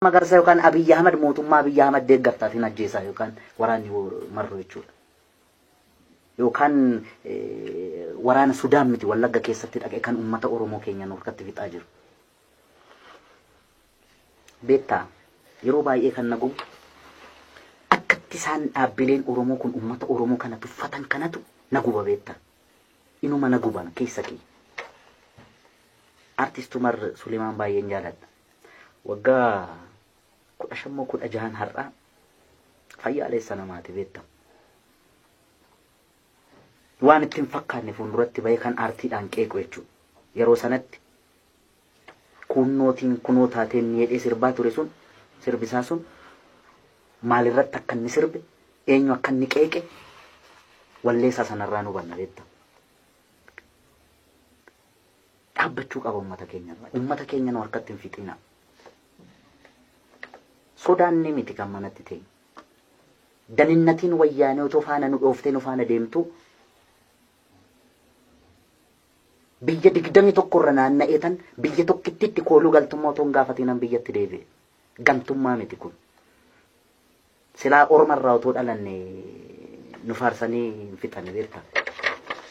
Magarsa yookaan Abiyyi Ahmad mootummaa Abiyyi Ahmad deeggartaatiin ajjeesaa yookaan waraanni marroo jechuudha. Yookaan waraana Sudaan miti Wallagga keessatti dhaqee kan uummata Oromoo keenya nurkatti fixaa jiru. Beektaa yeroo baay'ee kan nagu akkatti isaan dhaabbileen Oromoo kun uummata Oromoo kana tuffatan kanatu naguba beektaa. Inuma naguban keessa kee. Artist Umar Suleemaan baay'een jaaladha. Waggaa 15 har'a fayyaalessa namaati beektaa. Waan ittiin fakkaanne fuulduratti bahee kan aartiidhaan qeequ jechuudha. Yeroo sanatti kunnootiin kunoo taateen miidhee sirbaa ture sun sirbisaa sun maalirratti akka inni sirbe eenyu akka inni qeeqe walleessaa sanarraa nu banna beektaa. Dhaabbachuu qaba uummata keenya. Uummata keenya nu harkatti hin fixinaa. Sodaanni miti kan manatti ta'e. Daninnatiin wayyaanee otoo faana nu dhooftee nu faana deemtu biyya 21 irra naanna'eetan biyya tokkitti itti kooluu galtummaa otoo hin gaafatiinan biyyatti deebi'e. Gantummaa miti kun. Silaa ormarraa otoo dhalanne nu faarsanii hin fixanne beektaa.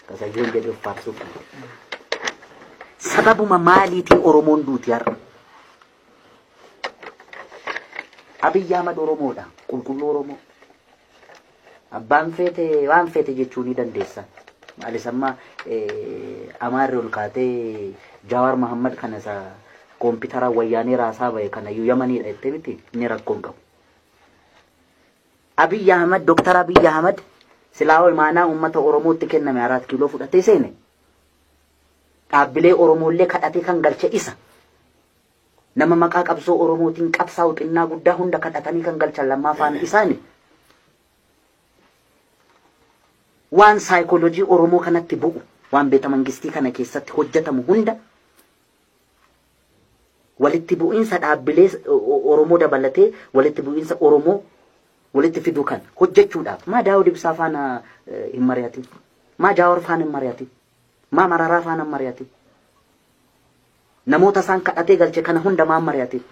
Kasayyoon jedhee of faarsuu qabu. Sababuma maaliitiin Oromoon duuti har'a? Abiyyi Ahmad Oromoodha. Qulqulluu Oromoo. Abbaan feete waan feete jechuu ni dandeessa. Maalis amma Amaarri ol kaatee Jawaar Mahammad kana isa koompitara wayyaanee raasaa bahe kana iyyuu Yamaniidha jettee miti inni rakkoon qabu. Abiyyi Ahmad Dr. Abiyyi Ahmad silaa olmaanaa uummata Oromootti kenname 4 kiiloo fudhatee seene. Dhaabbilee Oromoollee kadhatee kan galche isa. Nama maqaa qabsoo Oromootiin qabsaa'u xinnaa guddaa hunda kadhatanii kan galchan lammaafaan isaani. Waan saayikooloojii Oromoo kanatti bu'u waan beeta mangistii kana keessatti hojjetamu hunda walitti bu'iinsa dhaabbilee Oromoo dabalatee walitti bu'iinsa Oromoo walitti fiduu kan hojjechuudhaaf maa Daawud Ibsaa faana hin mari'atin, maa Jawaar faana hin mari'atin, maa Mararaa faana hin mari'atin. Namoota isaan kadhatee galche kana hunda maan mari'atin.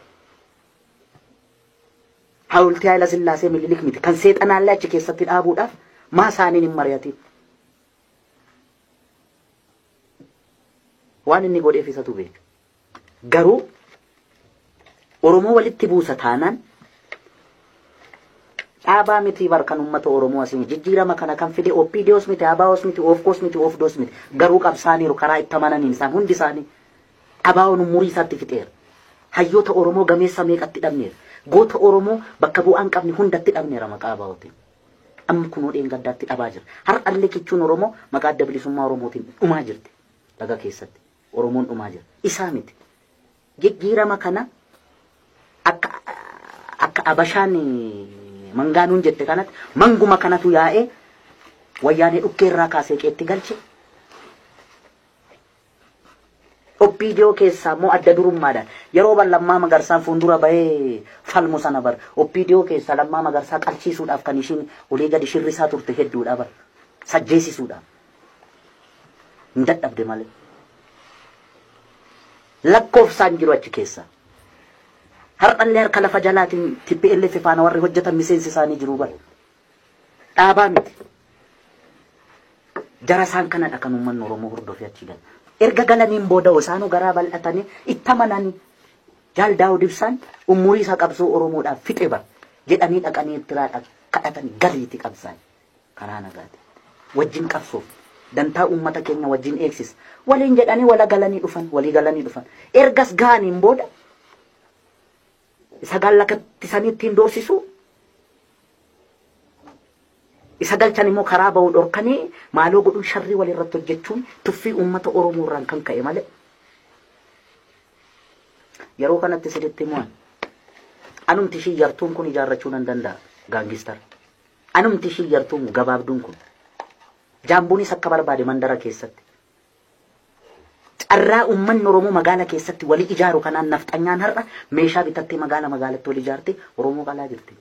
Hawultii Haayila Sillaasee Minilik miti kan seexanaallee achi keessatti dhaabuudhaaf maa isaaniin hin mari'atin. Waan inni godheef isatu beeka. Garuu Oromoo walitti buusa taanaan dhaabaa miti barkan uummata Oromoo asii jijjiirama kana kan fide OPDOs miti, ABOs miti, OFCOs miti, OFDOs miti. Garuu qabsaaniiru karaa itti amananiin isaan hundi isaanii ABO'n umurii isaatti fixeera. Hayyoota Oromoo gameessa meeqatti dhabneera. Goota Oromoo bakka bu'aan qabni hundatti dhabneera maqaa ABO'tiin. Amma kunoo dheengaddaatti dhabaa jira. Har'allee kichuun Oromoo maqaa adda bilisummaa Oromootiin dhumaa jirti. Laga keessatti Oromoon dhumaa jira. Isaa miti. Jijjiirama kana akka Abashaan mangaanuun jette kanatti manguma kanatu yaa'ee wayyaanee dhukkeerraa kaasee qeetti galche. OPDO keessaa immoo adda durummaadhaan yeroo Lammaa Magarsaan fuuldura bahee falmu sana bar OPDO keessaa Lammaa Magarsaa qalchiisuudhaaf kan ishiin olii gadi shirrisaa turte hedduudha bar sajjeesisuudhaaf hin dadhabde malee lakkoofsaan jiru achi keessa har'allee harka lafa jalaatiin TPLF faana warri hojjetan miseensi isaanii jiru bar dhaabaa miti jara isaan kanadha kan uummanni Oromoo hordofee achi gala. Erga galaniin booda isaanuu garaa bal'atanii itti amananii Jaal Daawud Ibsaan umurii isaa qabsoo Oromoodhaaf fixe bar jedhanii dhaqanii itti kadhatanii galiitti qabsaan karaa nagaati. Wajjin qabsoof dantaa uummata keenya wajjin eegsis waliin jedhanii walii galanii dhufan. Ergas gaaniin booda isa gallakatti sanii ittiin doorsisu isa galchan immoo karaa ba'uu dhorkanii maaloo godhuu sharrii walirratti hojjechuun tuffii uummata Oromoo irraan kan ka'e malee. Yeroo kanatti siditti immoo anumti ishii yartuun kun ijaarrachuu nan danda'a gaangistar. Anumti ishii yartuun gabaabduun kun jaambuunis akka barbaade mandara keessatti. Carraa uummanni Oromoo magaala keessatti walii ijaaru kanaan nafxanyaan har'a meeshaa bitattee magaalatti walii ijaarte Oromoo qalaa jirti.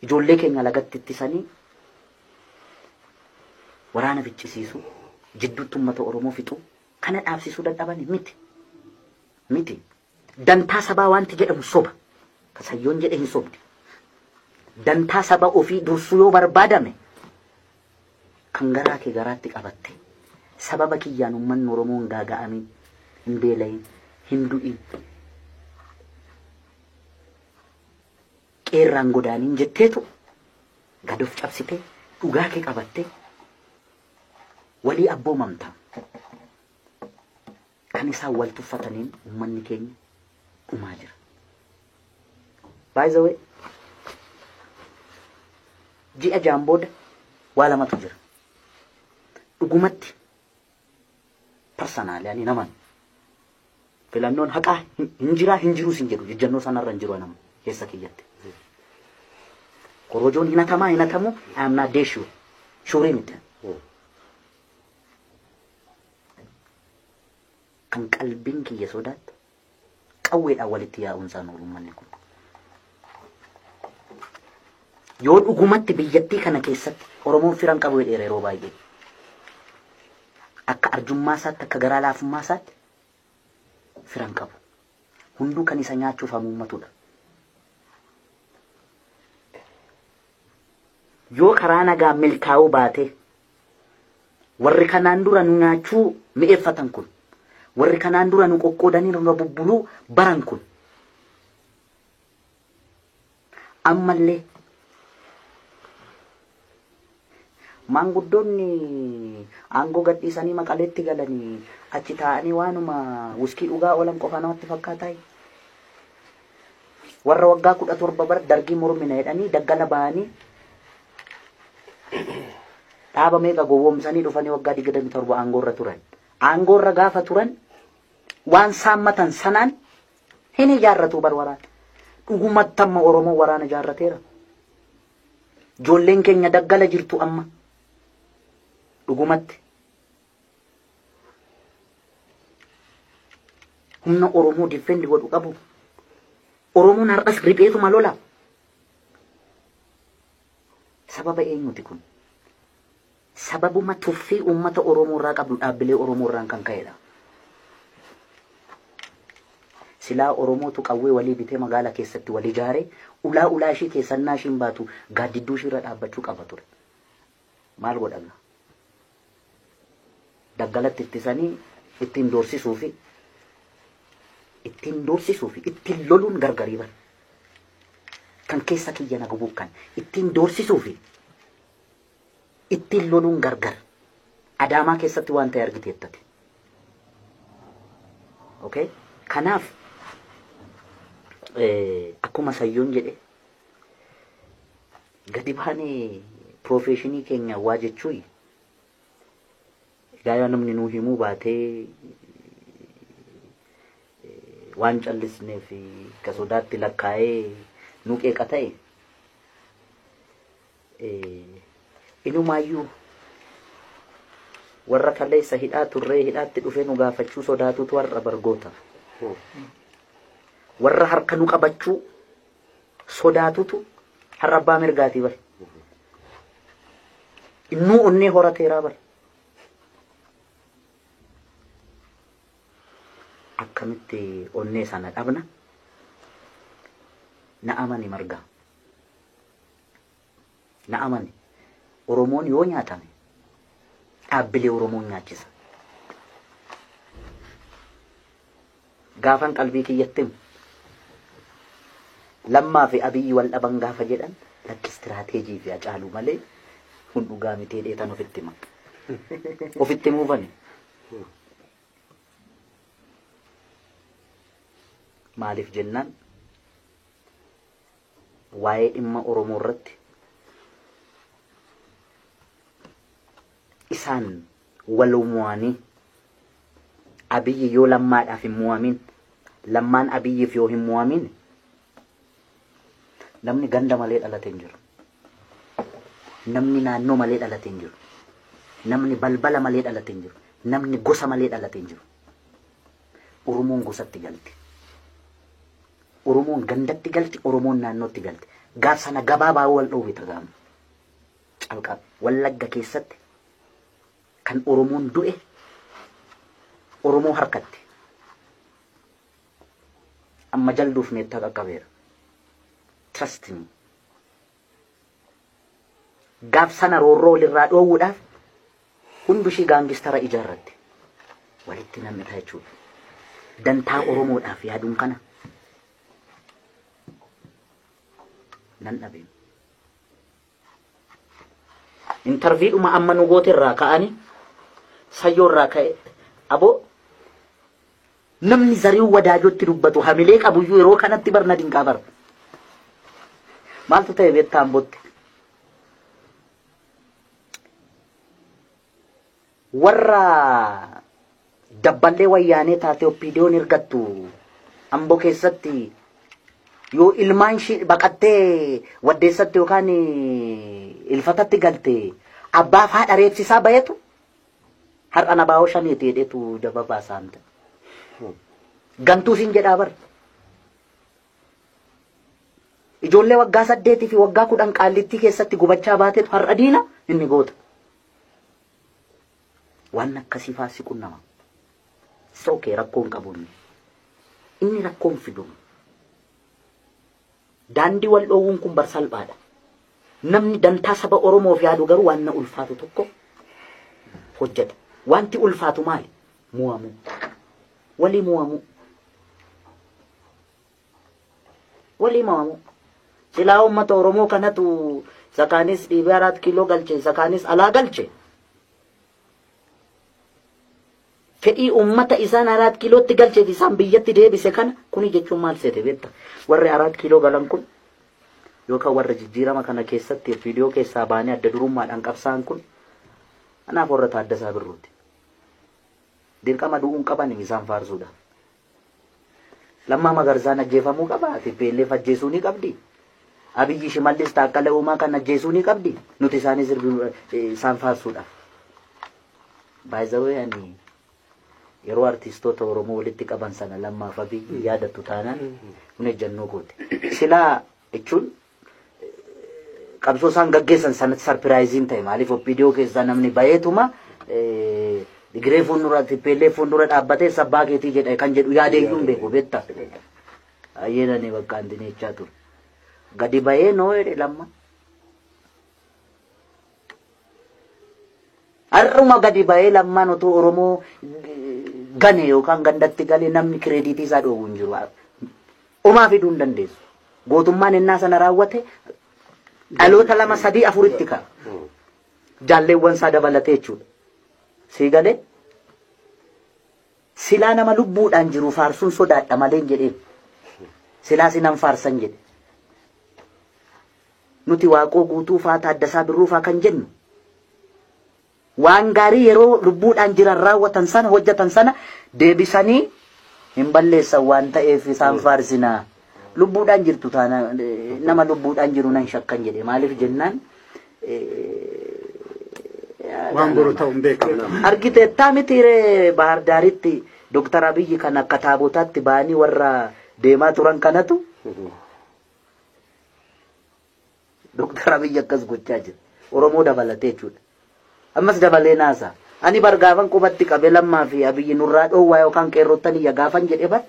Ijoollee keenya lagatti ittisanii waraana ficcisiisu jidduutti uummata Oromoo fixu kana dhaabsisuu dadhabani miti. dantaa sabaa wanti jedhamu soba. Kasayyoon jedhe hin sobdi. Dantaa saba ofii dursuu yoo barbaadame kan garaa kee garaatti qabatte sababa kiyyaan uummanni Oromoo hin gaaga'amin, hin beelayin, hin du'in, qeerraan godaaniin jetteetu gad of cabsitee dhugaa kee qabattee walii abboomamta. Kan isaan wal tuffataniin uummanni keenya dhumaa jira. By the way, ji'a jaan booda waa lamatu jira. Dhugumatti personaali ani naman filannoon haqaa hin jiraa hin jiruus hin jedhu jejjannoo sanarra hin jiru anam keessa kiyyatti. Korojoon hinatamaa hinatamu I am not sure. Shurii miti. Kan qalbiin kiyya sodaattu qawweedhaan walitti yaa'uunsaan oolummanni kun. Yoo dhugumatti biyyattii kana keessatti Oromoon firan qabu jedheera yeroo baay'ee. Akka arjummaa isaatti akka garaa laafummaa isaatti firan qabu. Hunduu kan isa nyaachuuf hamuummatudha. Yoo karaa nagaa milkaa'uu baate warri kanaan dura nu nyaachuu mi'eeffatan kun warri kanaan dura nu qoqqoodanii nu bubbuluu baran kun ammallee maanguddoonni aangoo gadhiisanii Maqaleetti galanii achi taa'anii waanuma wuskii dhugaa oolan qofa namatti fakkaataa. Warra waggaa 17 bara dargii mormina jedhanii daggala ba'anii dhaaba meeqa gowwoomsanii dhufanii waggaa 27 aangoorra turan. Aangoorra gaafa turan waan saammatan sanaan hin ijaarratu bar waraana. Dhugumatti amma Oromoo waraana ijaarrateera. Ijoolleen keenya daggala jirtu amma. Dhugumatti humna Oromoo difendi godhu qabu. Oromoon har'as ripheetuma lola. Sababa eenyuti kun? Sababuma tuffii uummata Oromoo irraa qabdu dhaabbilee Oromoo irraan kan ka'edha. Silaa Oromootu qawwee walii bitee magaalaa keessatti walii ijaaree ulaa ishii keessannaa ishiin baatu gaaddidduu ishii irra dhaabbachuu qaba ture. Maal godhama? Daggalatti ittisanii ittiin doorsisuufi ittiin loluun gargarii bara. Kan keessa kiyya nagu bukkan ittiin doorsisuufi ittiin loluun gargar. Adaamaa keessatti waan ta'e argiteettati. Okay? Kanaaf akkuma sayyoon jedhe gadi baanee profeshinii keenya waa jechuun egaa namni nuu himuu baatee waan callisnee fi ka sodaatti lakkaa'ee nu qeeqa ta'e inumaayyuu warra kaleessa hidhaa turree hidhaatti dhufee nu gaafachuu sodaatutu warra bargoota. Warra harka nu qabachuu sodaatutu har'a abbaa mirgaatii bar. Innuu onnee horateeraa bar. Akkamitti onnee sana dhabna? Na amani marga. Na amani. Oromoon yoo nyaatame dhaabbilee Oromoon nyaachisa. Gaafan qalbii kiyyatti Lammaa fi Abiyyi wal dhaban gaafa jedhan lakki istiraateejii fi Hacaaluu malee kun dhugaa mitee dheetan ofitti hima. Ofitti muufani. Maaliif jennaan waa'ee dhimma Oromoo irratti isaan wal mu'anii Abiyyi yoo Lammaadhaaf hin mu'amin Lammaan Abiyyiif yoo hin mu'amin namni ganda malee dhalate hin jiru. Namni naannoo malee dhalate hin jiru. Namni balbala malee dhalate hin jiru. Namni gosa malee dhalate hin jiru. Oromoon gosatti galti. Oromoon gandatti galti. Oromoon naannootti galti. Gaaf sana gabaabaa wal dhoowwita gaama. Calqaba Wallagga keessatti kan Oromoon du'e Oromoo harkatti. amma jalduuf meetta qaqqabeera. Trust me. Gaaf sana roorroo walirraa dhoowwuudhaaf hundushii gaangistara ijaarratti walitti namni ta'a jechuudha. Dantaa Oromoodhaaf yaaduun kana nan dhabe. Interviidhuma amma nu goote irraa ka'anii sayyoo irraa ka'e aboo namni Zarihuun Wadaajotti dubbatu hamilee qabuyyuu yeroo kanatti barna dinqaa bara. Maaltu ta'e beektaa Ambootti? Warra dabballee wayyaanee taate oppiidiyoon ergattu Amboo keessatti yoo ilmaan ishii baqattee waddeessatti yookaan ilfatatti galte abbaaf haadha reebsisaa bayetu har'a nabaa'oo shaniiti jedhetu daba baasaamte. Gantuu siin jedhaa bar. Ijoollee waggaa 8 fi waggaa 10 qaallittii keessatti gubachaa baatetu har'a diina inni goota. Waan akkasii faasii qunnama. Sookee rakkoon qabuun inni rakkoon fidu. Daandii wal dhoowwuun kun bar salphaadha. Namni dantaa saba Oromoof yaadu garuu waan na ulfaatu tokko hojjeta. Wanti ulfaatu maali? Mu'amu. Walii mu'amu. Walii mu'amu. Silaa uummata Oromoo kanatu sakaanis dhiibee 4 kiiloo galche sakaanis alaa galche. Fedhii uummata isaan 4 kiilootti galcheef isaan biyyatti deebise kana kuni jechuun maal seete beekta? Warri 4 kiiloo galan kun yookaan warra jijjiirama kana keessatti viidiyoo keessaa baanii adda durummaadhaan qabsaan kun anaaf warra Taaddasaa Birruuti. Dirqama du'uun qaban isaan faarsuudha. Lammaa Magarsaan ajjeefamuu qaba. TPLF ajjeesuu ni qabdi. Abiyyi Shimallis Taakkala Uumaa kan ajjeesuu ni qabdi. Nuti isaanis isaan faarsuudha. By the way, ani yeroo artistoota Oromoo walitti qaban sana Lammaaf Abiyyi yaadattu taanaan kun ejjannoo goote. Silaa jechuun qabsoo isaan gaggeessan sanatti sarpiraayiziin ta'e maaliif viidiyoo keessaa namni bayeetuma Digree fuuldura TPLF fuuldura dhaabbatee sabbaa keetii jedha kan jedhu yaadee hin beeku beekta. Ayyeedhanii bakka antinechaa ture. Gadi bayee noo jedhe Lamma. Har'uma gadi bayee Lammaan otoo Oromoo gane yookaan gandatti galee namni kireediitii isaa dhoowwu hin jiru. Omaa fiduu hin dandeessu. Gootummaan innaa sana raawwate dhaloota 2, 3, 4 ka'a. Jaalleewwan isaa dabalatee jechuudha. Siigalee silaa nama lubbuudhaan jiru faarsuun sodaadha malee jedheen. Silaa sinan faarsan jedhe. Nuti Waaqoo Guutuu fa'aa Taaddasaa Birruu fa'aa kan jennu. Waan gaarii yeroo lubbuudhaan jiran raawwatan sana hojjetan sana deebisanii hin balleessan waan ta'eef isaan faarsinaa. Lubbuudhaan jirtu taana nama lubbuudhaan jiru nan shakkan jedhe. Maaliif jennaan waan boru ta'uun beekama. Argiteettaa mitiiree Bahar Daaritti Dr. Abiyyi kan akka taabotaatti ba'anii warra deemaa turan kanatu Dr. Abiyyi akkas gochaa jira. Oromoo dabalatee jechuudha. Ammas dabalee naasa. Ani bargaafan qubatti qabe Lammaa fi Abiyyi nurraa dhoowwaa yookaan qeerrottanii yagaafan jedhe bar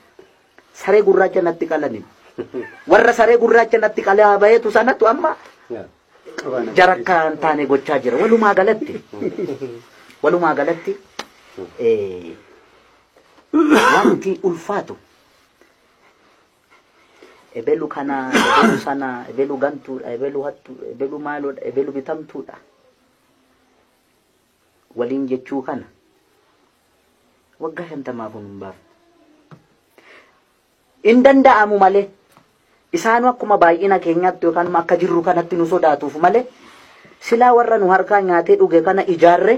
saree gurraacha natti qalanii. Warra saree gurraacha natti qalee bayeetu sanatu amma jarakkaan taane gochaa jira. Walumaa galatti wanti ulfaatu ebelu kana ebelu sana ebelu gantuudha ebelu hattuudha ebelu maaloodha ebelu bitamtuudha waliin jechuu kana waggaa 50 hin baaf in danda'amu malee isaanu akkuma baay'ina keenyaatti yookaan akka jirru kanatti nu sodaatuuf malee silaa warra nu harkaa nyaatee dhuge kana ijaarre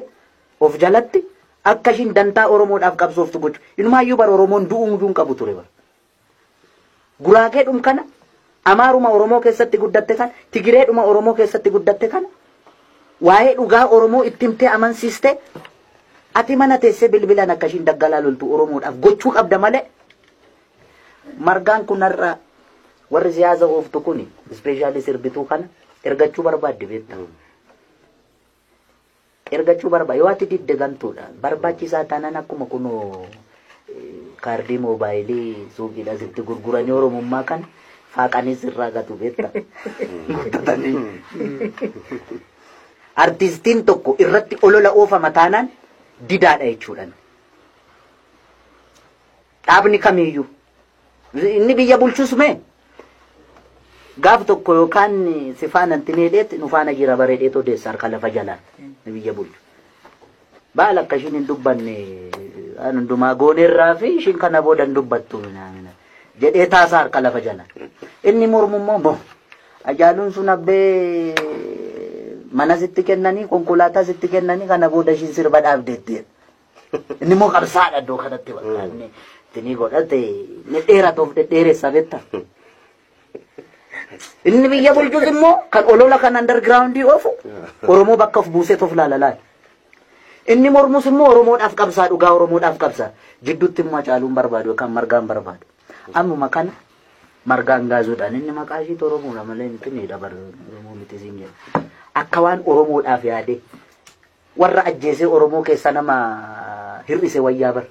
of jalatti akka shin dantaa Oromoodhaaf qabsooftu gochu inumaayyuu bar Oromoon du'uun qabu ture bar Guraageedhum kana Amaaruma Oromoo keessatti guddatte kana Tigireedhuma Oromoo keessatti guddatte kana waa'ee dhugaa Oromoo ittimtee amansiiste ati mana teessee bilbilaan akka shin daggalaa loltu Oromoodhaaf gochuu qabda malee margaan kun har'a warri siyaasa ooftu kuni ispeeshaalii sirbituu kana ergachuu barbaadde beekta. Ergachuu barbaade yoo ati didde gantuudha barbaachisaa taanaan akkuma kunoo kaardii moobaayilii suuqiidha sitti gurguranii oromummaa kan faaqanii sirraa gatu beekta. Artistiin tokko irratti olola oofama taanaan didaadha jechuudhaan. Dhaabni kamiyyuu inni biyya bulchus mee gaaf tokko yookaan si faana antineedheet nu faana jira bareedheet odeessa harka lafa jalaan biyya bulchu. Baala akka ishiin hin dubbanne hundumaa gooneerraa fi ishiin kana booda hin dubbattu jedhee taasaa harka lafa jalaan. Inni mormummoo moo ajaaluun sun abbee mana sitti kennanii konkolaataa sitti kennanii kana booda ishiin sirba dhaabdeetti. Inni moo qabsaadha iddoo kanatti bal'aanne itti godhate ni dheeratuuf dhedheeressa betta. Inni biyya bulchus immoo kan olola kan undergroundii oofu Oromoo bakka of buuseet of laalalaa. Inni mormus immoo Oromoodhaaf qabsaa dhugaa Oromoodhaaf qabsaa jidduutti immoo caaluun barbaadu yookaan margaan barbaadu. Ammuma kana margaan gaazuudhaan inni maqaa ishiitu Oromoodha malee miti ni dabar Oromoo miti siin jedhu. Akka waan Oromoodhaaf yaade warra ajjeesee Oromoo keessa nama hir'ise wayyaa bar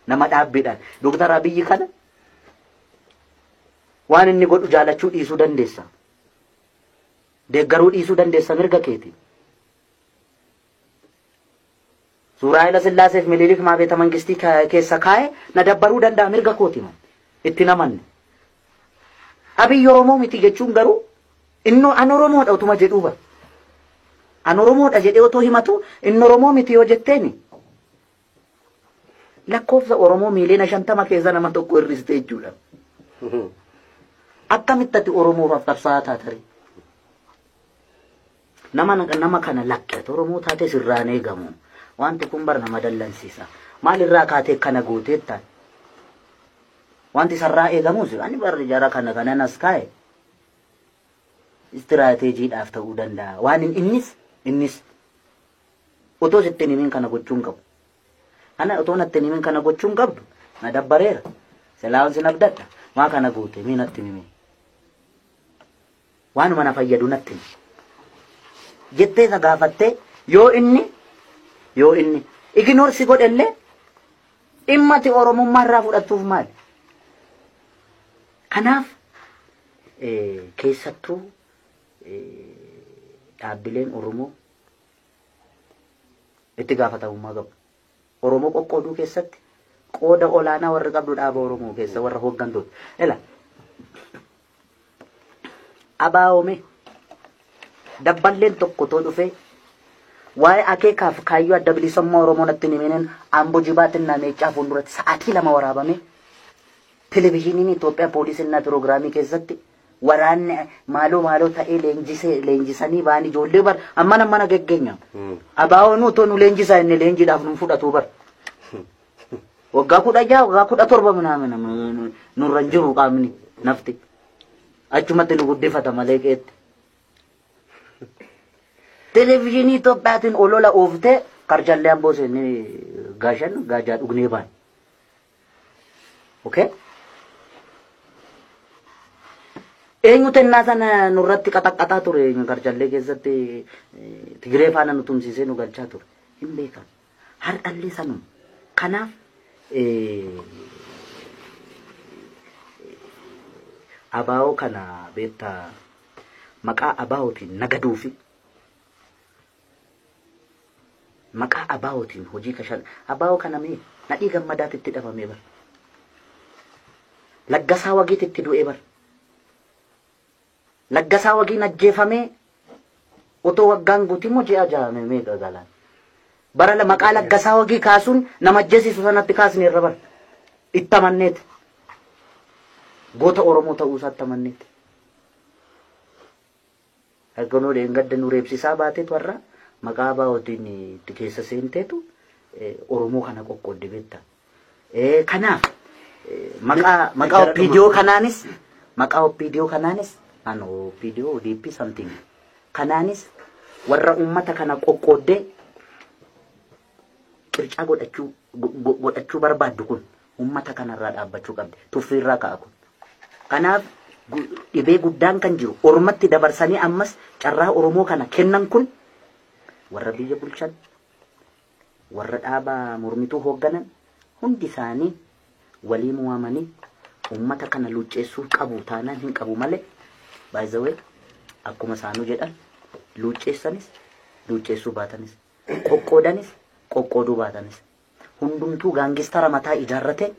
nama dhaabbiidhaan Dooktar Abiyyi kana waan inni godhu jaalachuu dhiisuu dandeessa. Deeggaruu dhiisuu dandeessa mirga keeti. Suuraa Haayila Sillaaseef Minilik Maabeeta Mangistii keessa kaa'e na dabbaruu danda'a mirga kooti moo itti namanne. Abiyyi Oromoo miti jechuun garuu inni an Oromoodha utuma jedhuuba. An Oromoodha jedhee otoo himatu inni Oromoo miti yoo jetteeni. Lakkoofsa Oromoo miiliyoona 50 keessa nama tokko hir'iste jechuudha. Akkamitti ati Oromoof qabsaa'aa taatare? Nama kana lakkate Oromoo taate sirraan eegamu. Wanti kun bar nama dallansiisa. Maalirraa kaatee kana gooteettaan? Wanti sarraa eegamus ani barri jara kana nas kaa'e. Istiraateejiidhaaf ta'uu danda'a. Waan innis otoo sitti himin kana gochuun qabu. Ana otoo natti himin kana gochuun qabdu na dabbareera. Silaawan sin abdadha. Maa kana goote mii natti himi. Waan mana fayyadu natti himi. Jettee isa gaafattee yoo inni ignoorsi godhellee dhimmati Oromummaa irraa fudhattuuf maali? Kanaaf keessattuu dhaabbileen Oromoo itti gaafatamummaa qabu. Oromoo qoqqooduu keessatti qooda olaanaa warri qabdu dhaaba Oromoo keessa warra hooggantoota. Ela abaa'oome dabballeen tokko too dhufee waa'ee akeekaaf kaayyoo adda bilisummaa Oromoo natti himeen Amboo Jibaatiin Meeccaa fuulduratti sa'aatii 2 waraabame televezyiiniin Itoophiyaa poolisiin pirogiraamii keessatti waraanni maaloo ta'ee leenjisanii ba'anii ijoollee bar mana geggeenya. Abaa'oon utoo nu leenjisaa inni leenjiidhaaf nu fudhatu bar. Waggaa 16 waggaa 17 minaamin nurra jiru qaamni nafti. Achumatti nu guddifata malee qeetti. Televezyiinii Itoophiyaatiin olola ooftee karjallee Amboo seenee gaajaa dhugnee baan. Okay? Eenyu tennaa sana nurratti qaxaqqataa ture karjallee keessatti Tigiree faana nu tumsiisee nu galchaa ture. Hin beekamu. Har'allee sanuma. Kanaaf abaa'oo kana beektaa maqaa abaa'ootiin nagaduufi maqaa abaa'ootiin hojii kashan abaa'oo kana mee nadhii gammadaatti itti dhabamee bar laggasaa wagiitti itti du'ee bar laggasaa wagiin ajjeefamee otoo waggaan guutimmoo ji'a jaame meeqa galaan bara maqaa laggasaa wagii kaasuun nama ajjeesisu sanatti kaasne irra bar itti amanneeti goota Oromoo ta'uu isaatti amanneeti. Erganoo gadda nu reebsisaa baateetu warra maqaa abaa'ootiin itti keessa seenteetu Oromoo kana qoqqoodde beekta. Kanaaf maqaa OPDO kanaanis OPDO ODP something kanaanis warra ummata kana qoqqooddee qircaa godhachuu barbaaddu kun ummata kanarraa dhaabbachuu qabdi. Tuffiirraa ka'a kun. Kanaaf dhibee guddaan kan jiru Oromatti dabarsanii ammas carraa Oromoo kana kennan kun warra biyya bulchan warra dhaaba mormituu hoogganan hundi isaanii waliin waamanii ummata kana luucceessuu qabu taanaan hin qabu malee by the way akkuma isaanuu jedhan luucceessanis luucceessuu baatanis qoqqoodanis qoqqooduu baatanis hundumtuu gaangistara mataa ijaarrate